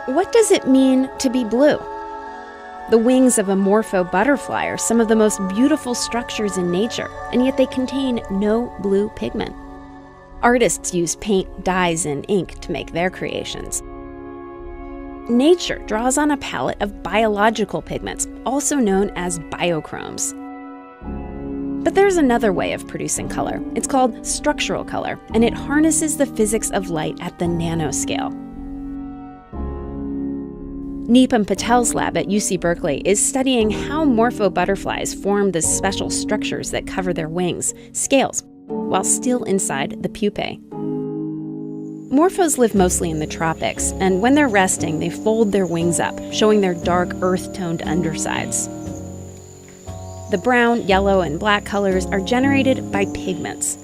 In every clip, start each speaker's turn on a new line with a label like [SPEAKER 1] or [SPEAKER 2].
[SPEAKER 1] What does it mean to be blue? The wings of a Morpho butterfly are some of the most beautiful structures in nature, and yet they contain no blue pigment. Artists use paint, dyes, and ink to make their creations. Nature draws on a palette of biological pigments, also known as biochromes. But there's another way of producing color. It's called structural color, and it harnesses the physics of light at the nanoscale. Nipam Patel's lab at UC Berkeley is studying how Morpho butterflies form the special structures that cover their wings, scales, while still inside the pupae. Morphos live mostly in the tropics, and when they're resting, they fold their wings up, showing their dark earth-toned undersides. The brown, yellow, and black colors are generated by pigments.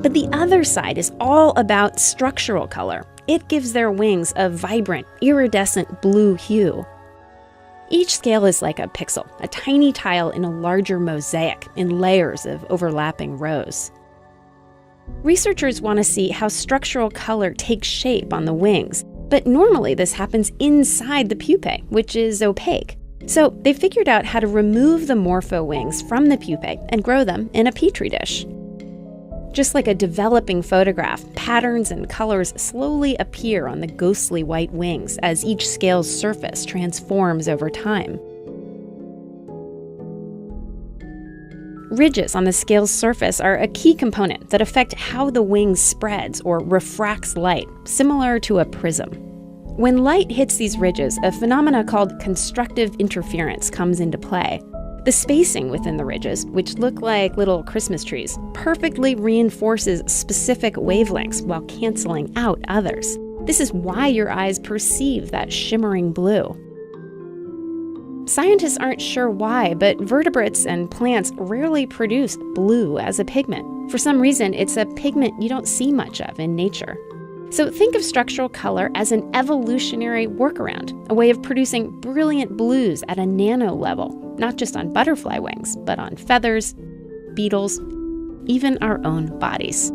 [SPEAKER 1] But the other side is all about structural color. It gives their wings a vibrant, iridescent blue hue. Each scale is like a pixel, a tiny tile in a larger mosaic in layers of overlapping rows. Researchers want to see how structural color takes shape on the wings, but normally this happens inside the pupae, which is opaque. So they figured out how to remove the Morpho wings from the pupae and grow them in a petri dish. Just like a developing photograph, patterns and colors slowly appear on the ghostly white wings as each scale's surface transforms over time. Ridges on the scale's surface are a key component that affect how the wing spreads or refracts light, similar to a prism. When light hits these ridges, a phenomena called constructive interference comes into play. The spacing within the ridges, which look like little Christmas trees, perfectly reinforces specific wavelengths while canceling out others. This is why your eyes perceive that shimmering blue. Scientists aren't sure why, but vertebrates and plants rarely produce blue as a pigment. For some reason, it's a pigment you don't see much of in nature. So think of structural color as an evolutionary workaround, a way of producing brilliant blues at a nano level, not just on butterfly wings, but on feathers, beetles, even our own bodies.